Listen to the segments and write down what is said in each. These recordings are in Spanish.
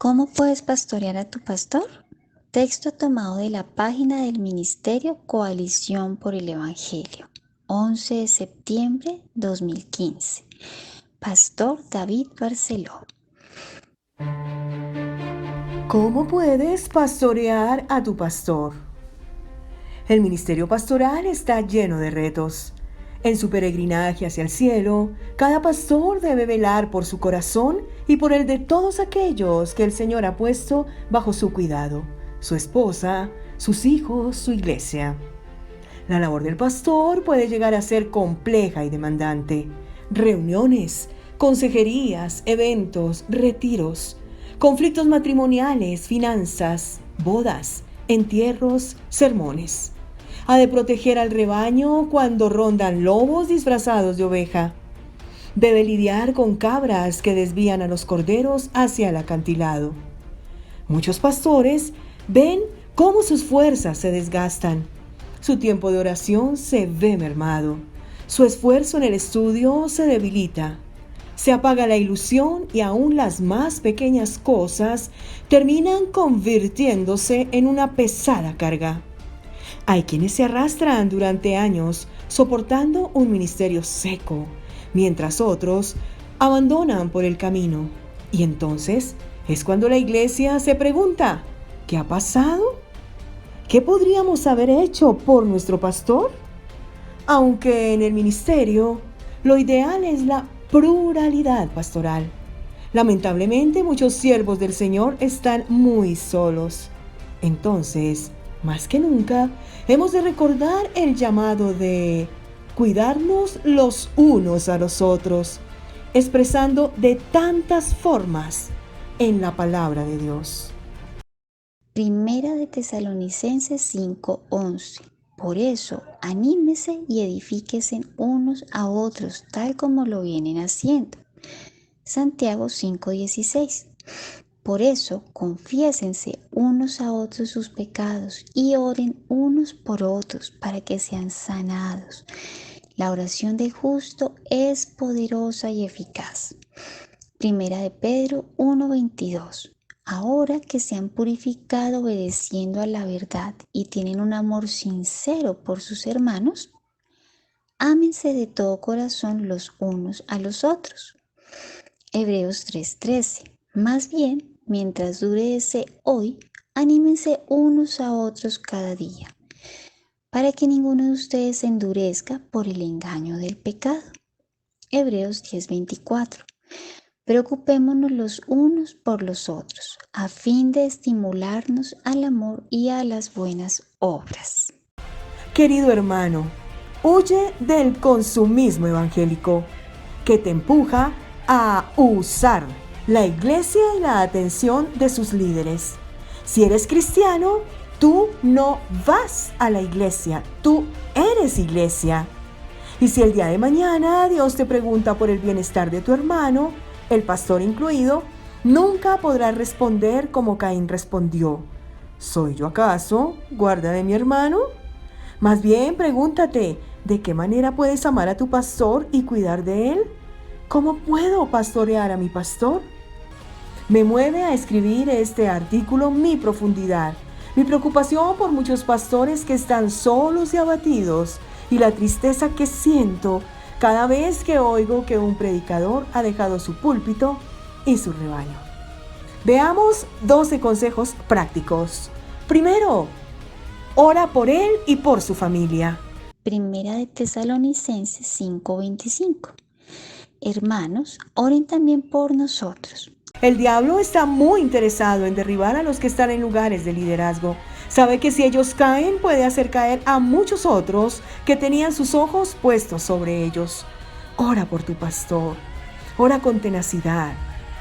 ¿Cómo puedes pastorear a tu pastor? Texto tomado de la página del Ministerio Coalición por el Evangelio, 11 de septiembre 2015. Pastor David Barceló. ¿Cómo puedes pastorear a tu pastor? El ministerio pastoral está lleno de retos. En su peregrinaje hacia el cielo, cada pastor debe velar por su corazón y por el de todos aquellos que el Señor ha puesto bajo su cuidado, su esposa, sus hijos, su iglesia. La labor del pastor puede llegar a ser compleja y demandante. Reuniones, consejerías, eventos, retiros, conflictos matrimoniales, finanzas, bodas, entierros, sermones. Ha de proteger al rebaño cuando rondan lobos disfrazados de oveja. Debe lidiar con cabras que desvían a los corderos hacia el acantilado. Muchos pastores ven cómo sus fuerzas se desgastan. Su tiempo de oración se ve mermado. Su esfuerzo en el estudio se debilita. Se apaga la ilusión y aún las más pequeñas cosas terminan convirtiéndose en una pesada carga. Hay quienes se arrastran durante años soportando un ministerio seco, mientras otros abandonan por el camino. Y entonces es cuando la iglesia se pregunta, ¿qué ha pasado? ¿Qué podríamos haber hecho por nuestro pastor? Aunque en el ministerio lo ideal es la pluralidad pastoral. Lamentablemente muchos siervos del Señor están muy solos. Entonces, más que nunca, hemos de recordar el llamado de cuidarnos los unos a los otros, expresando de tantas formas en la palabra de Dios. Primera de Tesalonicenses 5:11. Por eso, anímese y edifíquese unos a otros, tal como lo vienen haciendo. Santiago 5:16. Por eso, confiésense unos a otros sus pecados y oren unos por otros para que sean sanados. La oración del justo es poderosa y eficaz. Primera de Pedro 1:22. Ahora que se han purificado obedeciendo a la verdad y tienen un amor sincero por sus hermanos, ámense de todo corazón los unos a los otros. Hebreos 3:13. Más bien, mientras dure ese hoy, anímense unos a otros cada día, para que ninguno de ustedes se endurezca por el engaño del pecado. Hebreos 10:24. Preocupémonos los unos por los otros, a fin de estimularnos al amor y a las buenas obras. Querido hermano, huye del consumismo evangélico que te empuja a usar la iglesia y la atención de sus líderes. Si eres cristiano, tú no vas a la iglesia, tú eres iglesia. Y si el día de mañana Dios te pregunta por el bienestar de tu hermano, el pastor incluido, nunca podrás responder como Caín respondió: ¿soy yo acaso guarda de mi hermano? Más bien pregúntate, ¿de qué manera puedes amar a tu pastor y cuidar de él? ¿Cómo puedo pastorear a mi pastor? Me mueve a escribir este artículo mi profundidad, mi preocupación por muchos pastores que están solos y abatidos, y la tristeza que siento cada vez que oigo que un predicador ha dejado su púlpito y su rebaño. Veamos 12 consejos prácticos. Primero, ora por él y por su familia. Primera de Tesalonicenses 5:25. Hermanos, oren también por nosotros. El diablo está muy interesado en derribar a los que están en lugares de liderazgo. Sabe que si ellos caen, puede hacer caer a muchos otros que tenían sus ojos puestos sobre ellos. Ora por tu pastor. Ora con tenacidad.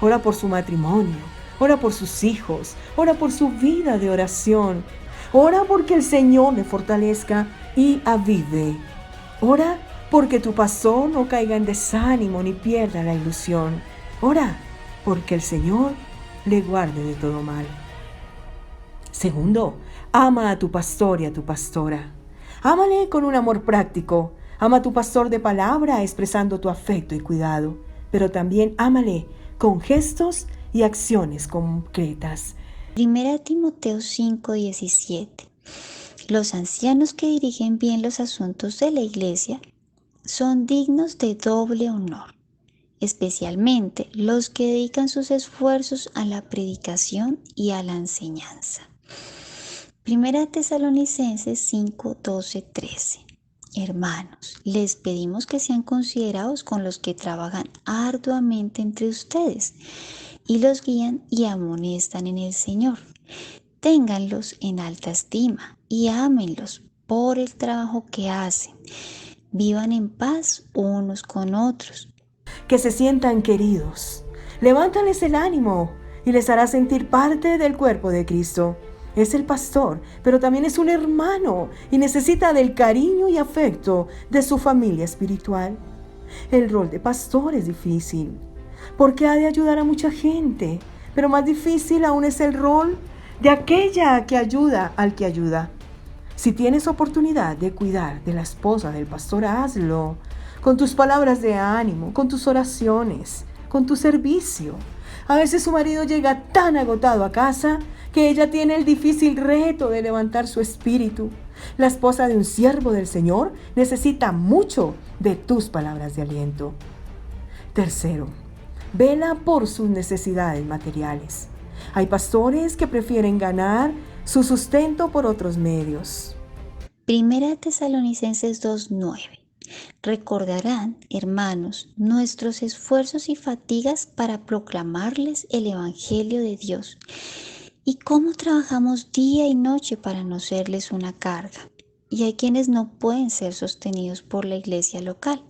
Ora por su matrimonio. Ora por sus hijos. Ora por su vida de oración. Ora porque el Señor le fortalezca y avive. Ora porque tu pastor no caiga en desánimo ni pierda la ilusión. Ora porque el Señor le guarde de todo mal. Segundo, ama a tu pastor y a tu pastora. Ámale con un amor práctico. Ama a tu pastor de palabra, expresando tu afecto y cuidado, pero también ámale con gestos y acciones concretas. Primera Timoteo 5:17. Los ancianos que dirigen bien los asuntos de la iglesia son dignos de doble honor, especialmente los que dedican sus esfuerzos a la predicación y a la enseñanza. Primera Tesalonicenses 5:12-13. Hermanos, les pedimos que sean considerados con los que trabajan arduamente entre ustedes y los guían y amonestan en el Señor. Ténganlos en alta estima y ámenlos por el trabajo que hacen. Vivan en paz unos con otros. Que se sientan queridos. Levántales el ánimo y les hará sentir parte del cuerpo de Cristo. Es el pastor, pero también es un hermano y necesita del cariño y afecto de su familia espiritual. El rol de pastor es difícil, porque ha de ayudar a mucha gente, pero más difícil aún es el rol de aquella que ayuda al que ayuda. Si tienes oportunidad de cuidar de la esposa del pastor, hazlo, con tus palabras de ánimo, con tus oraciones, con tu servicio. A veces su marido llega tan agotado a casa que ella tiene el difícil reto de levantar su espíritu. La esposa de un siervo del Señor necesita mucho de tus palabras de aliento. Tercero, vela por sus necesidades materiales. Hay pastores que prefieren ganar su sustento por otros medios. Primera Tesalonicenses 2:9. Recordarán, hermanos, nuestros esfuerzos y fatigas para proclamarles el Evangelio de Dios y cómo trabajamos día y noche para no serles una carga. Y hay quienes no pueden ser sostenidos por la iglesia local.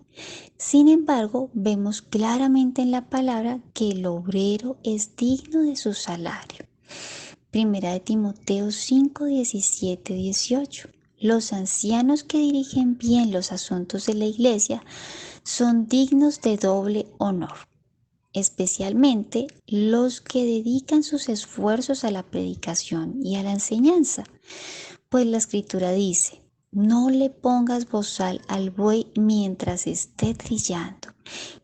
Sin embargo, vemos claramente en la palabra que el obrero es digno de su salario. Primera de Timoteo 5:17-18. Los ancianos que dirigen bien los asuntos de la iglesia son dignos de doble honor, especialmente los que dedican sus esfuerzos a la predicación y a la enseñanza. Pues la escritura dice, no le pongas bozal al buey mientras esté trillando,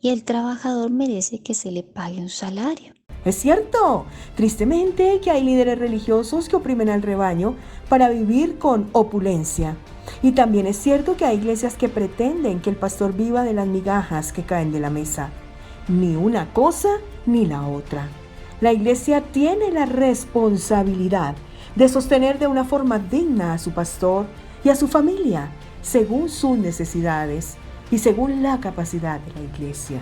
y el trabajador merece que se le pague un salario. Es cierto, tristemente, que hay líderes religiosos que oprimen al rebaño para vivir con opulencia. Y también es cierto que hay iglesias que pretenden que el pastor viva de las migajas que caen de la mesa. Ni una cosa ni la otra. La iglesia tiene la responsabilidad de sostener de una forma digna a su pastor y a su familia, según sus necesidades y según la capacidad de la iglesia.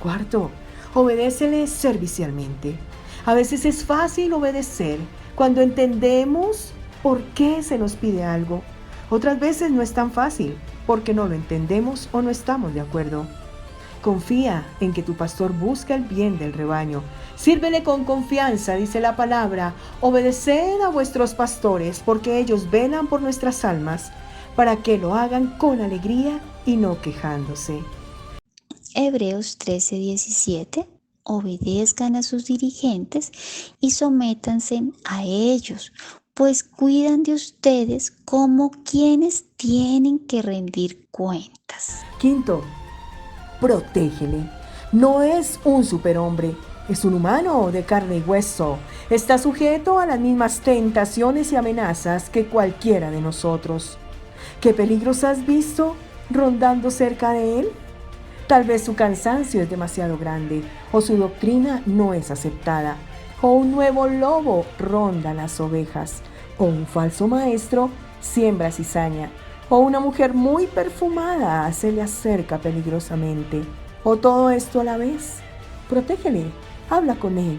Cuarto, obedécele servicialmente. A veces es fácil obedecer cuando entendemos por qué se nos pide algo. Otras veces no es tan fácil porque no lo entendemos o no estamos de acuerdo. Confía en que tu pastor busca el bien del rebaño. Sírvele con confianza, dice la palabra. Obedeced a vuestros pastores porque ellos velan por nuestras almas para que lo hagan con alegría y no quejándose. Hebreos 13:17. Obedezcan a sus dirigentes y sométanse a ellos, pues cuidan de ustedes como quienes tienen que rendir cuentas. Quinto, protégele. No es un superhombre, es un humano de carne y hueso. Está sujeto a las mismas tentaciones y amenazas que cualquiera de nosotros. ¿Qué peligros has visto rondando cerca de él? Tal vez su cansancio es demasiado grande, o su doctrina no es aceptada, o un nuevo lobo ronda las ovejas, o un falso maestro siembra cizaña, o una mujer muy perfumada se le acerca peligrosamente, o todo esto a la vez. Protégele, habla con él,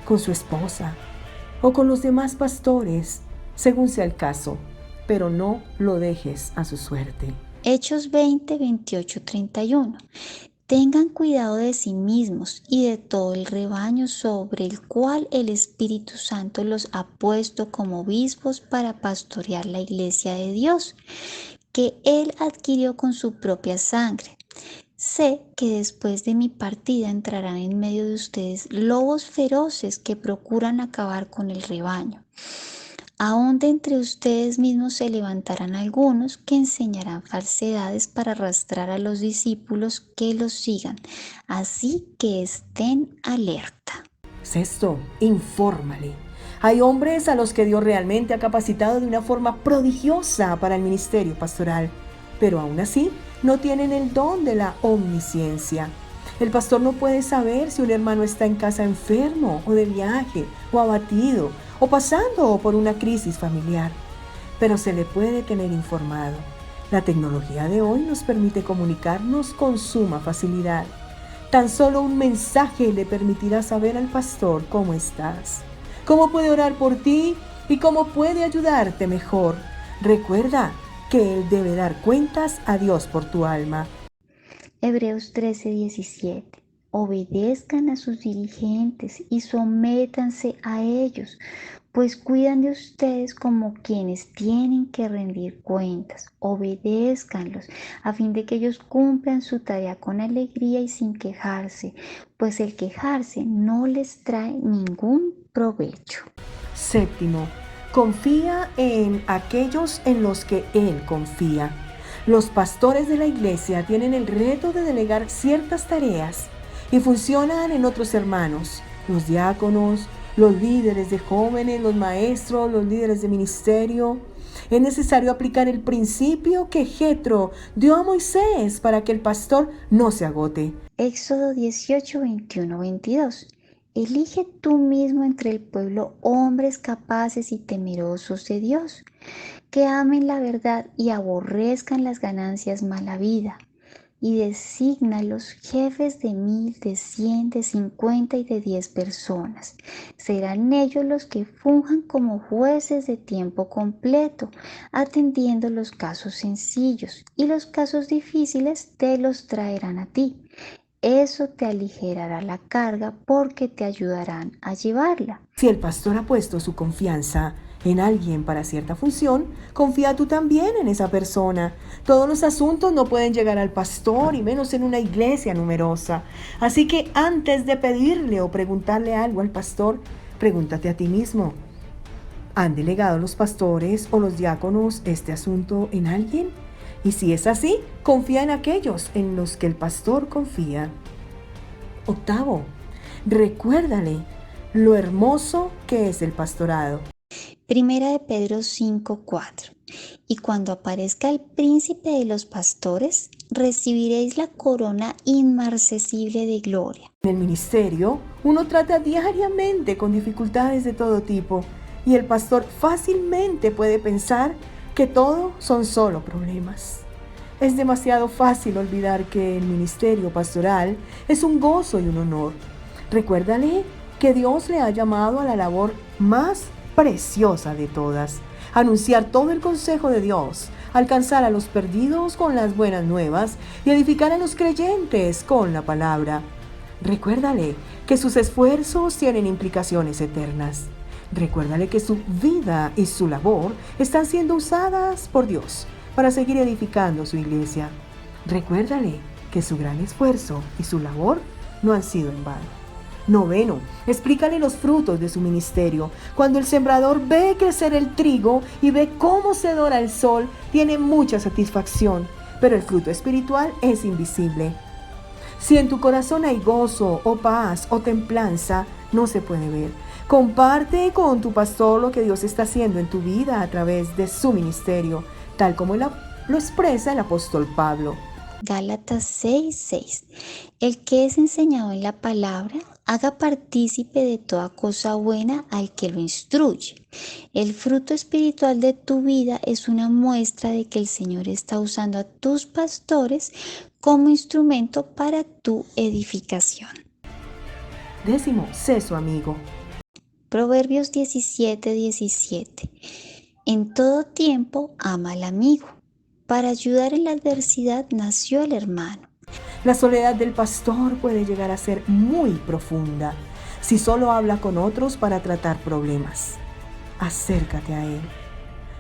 con su esposa, o con los demás pastores, según sea el caso, pero no lo dejes a su suerte. Hechos 20:28-31. Tengan cuidado de sí mismos y de todo el rebaño sobre el cual el Espíritu Santo los ha puesto como obispos para pastorear la iglesia de Dios, que Él adquirió con su propia sangre. Sé que después de mi partida entrarán en medio de ustedes lobos feroces que procuran acabar con el rebaño. Aún de entre ustedes mismos se levantarán algunos que enseñarán falsedades para arrastrar a los discípulos que los sigan, así que estén alerta. Sexto, infórmale. Hay hombres a los que Dios realmente ha capacitado de una forma prodigiosa para el ministerio pastoral, pero aún así no tienen el don de la omnisciencia. El pastor no puede saber si un hermano está en casa enfermo o de viaje o abatido o pasando por una crisis familiar, pero se le puede tener informado. La tecnología de hoy nos permite comunicarnos con suma facilidad. Tan solo un mensaje le permitirá saber al pastor cómo estás, cómo puede orar por ti y cómo puede ayudarte mejor. Recuerda que Él debe dar cuentas a Dios por tu alma. Hebreos 13:17. Obedezcan a sus dirigentes y sométanse a ellos, pues cuidan de ustedes como quienes tienen que rendir cuentas. Obedézcanlos a fin de que ellos cumplan su tarea con alegría y sin quejarse, pues el quejarse no les trae ningún provecho. Séptimo, confía en aquellos en los que Él confía. Los pastores de la iglesia tienen el reto de delegar ciertas tareas y funcionan en otros hermanos, los diáconos, los líderes de jóvenes, los maestros, los líderes de ministerio. Es necesario aplicar el principio que Jetro dio a Moisés para que el pastor no se agote. Éxodo 18, 21, 22. Elige tú mismo entre el pueblo hombres capaces y temerosos de Dios, que amen la verdad y aborrezcan las ganancias mala vida, y desígnalos jefes de 1,000, de 100, de 50 y de 10 personas. Serán ellos los que funjan como jueces de tiempo completo, atendiendo los casos sencillos, y los casos difíciles te los traerán a ti. Eso te aligerará la carga porque te ayudarán a llevarla. Si el pastor ha puesto su confianza en alguien para cierta función, confía tú también en esa persona. Todos los asuntos no pueden llegar al pastor, y menos en una iglesia numerosa. Así que antes de pedirle o preguntarle algo al pastor, pregúntate a ti mismo: ¿han delegado los pastores o los diáconos este asunto en alguien? Y si es así, confía en aquellos en los que el pastor confía. Octavo, recuérdale lo hermoso que es el pastorado. Primera de Pedro 5:4. Y cuando aparezca el príncipe de los pastores, recibiréis la corona inmarcesible de gloria. En el ministerio, uno trata diariamente con dificultades de todo tipo, y el pastor fácilmente puede pensar que todo son solo problemas. Es demasiado fácil olvidar que el ministerio pastoral es un gozo y un honor. Recuérdale que Dios le ha llamado a la labor más preciosa de todas: anunciar todo el consejo de Dios, alcanzar a los perdidos con las buenas nuevas y edificar a los creyentes con la palabra. Recuérdale que sus esfuerzos tienen implicaciones eternas. Recuérdale que su vida y su labor están siendo usadas por Dios para seguir edificando su iglesia. Recuérdale que su gran esfuerzo y su labor no han sido en vano. Noveno, explícale los frutos de su ministerio. Cuando el sembrador ve crecer el trigo y ve cómo se dora el sol, tiene mucha satisfacción, pero el fruto espiritual es invisible. Si en tu corazón hay gozo o paz o templanza, no se puede ver. Comparte con tu pastor lo que Dios está haciendo en tu vida a través de su ministerio, tal como lo expresa el apóstol Pablo. Gálatas 6:6. El que es enseñado en la palabra, haga partícipe de toda cosa buena al que lo instruye. El fruto espiritual de tu vida es una muestra de que el Señor está usando a tus pastores como instrumento para tu edificación. Décimo, sé su amigo. Proverbios 17:17. En todo tiempo ama al amigo. Para ayudar en la adversidad nació el hermano. La soledad del pastor puede llegar a ser muy profunda si solo habla con otros para tratar problemas. Acércate a él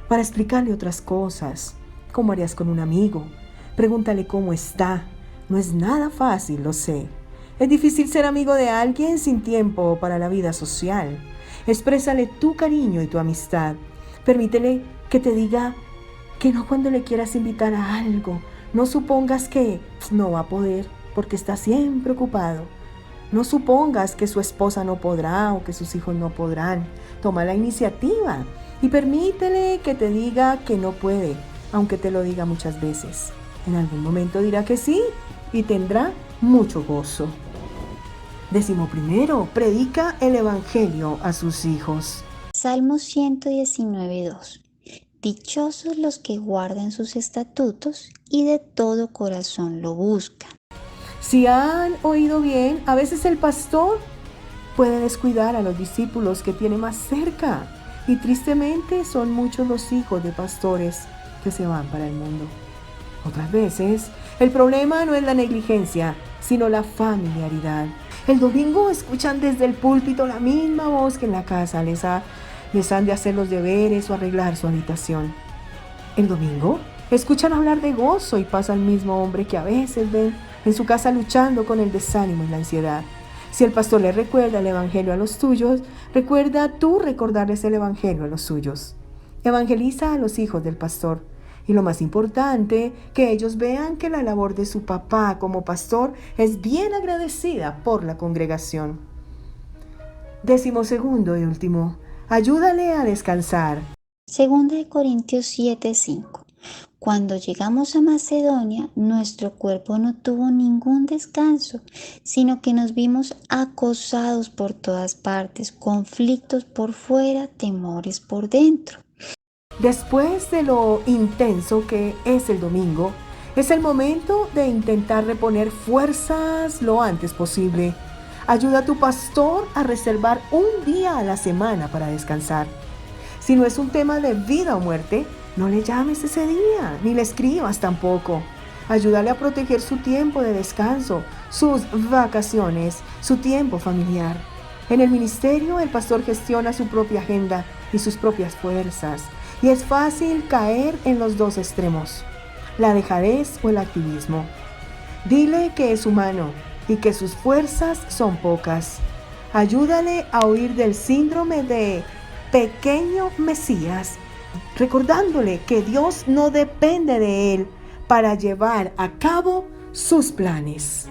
para explicarle otras cosas, como harías con un amigo. Pregúntale cómo está. No es nada fácil, lo sé. Es difícil ser amigo de alguien sin tiempo para la vida social. Exprésale tu cariño y tu amistad. Permítele que te diga que no cuando le quieras invitar a algo. No supongas que no va a poder porque está siempre ocupado. No supongas que su esposa no podrá o que sus hijos no podrán. Toma la iniciativa y permítele que te diga que no puede, aunque te lo diga muchas veces. En algún momento dirá que sí y tendrá mucho gozo. 11. Predica el Evangelio a sus hijos. Salmo 119:2. Dichosos los que guardan sus estatutos y de todo corazón lo buscan. Si han oído bien, a veces el pastor puede descuidar a los discípulos que tiene más cerca. Y tristemente son muchos los hijos de pastores que se van para el mundo. Otras veces, el problema no es la negligencia, sino la familiaridad. El domingo escuchan desde el púlpito la misma voz que en la casa les han de hacer los deberes o arreglar su habitación. El domingo escuchan hablar de gozo y pasa al mismo hombre que a veces ven en su casa luchando con el desánimo y la ansiedad. Si el pastor le recuerda el evangelio a los tuyos, recuerda tú recordarles el evangelio a los suyos. Evangeliza a los hijos del pastor. Y lo más importante, que ellos vean que la labor de su papá como pastor es bien agradecida por la congregación. 12. y último, ayúdale a descansar. 2 Corintios 7:5. Cuando llegamos a Macedonia, nuestro cuerpo no tuvo ningún descanso, sino que nos vimos acosados por todas partes, conflictos por fuera, temores por dentro. Después de lo intenso que es el domingo, es el momento de intentar reponer fuerzas lo antes posible. Ayuda a tu pastor a reservar un día a la semana para descansar. Si no es un tema de vida o muerte, no le llames ese día, ni le escribas tampoco. Ayúdale a proteger su tiempo de descanso, sus vacaciones, su tiempo familiar. En el ministerio, el pastor gestiona su propia agenda y sus propias fuerzas. Y es fácil caer en los dos extremos, la dejadez o el activismo. Dile que es humano y que sus fuerzas son pocas. Ayúdale a huir del síndrome de pequeño Mesías, recordándole que Dios no depende de él para llevar a cabo sus planes.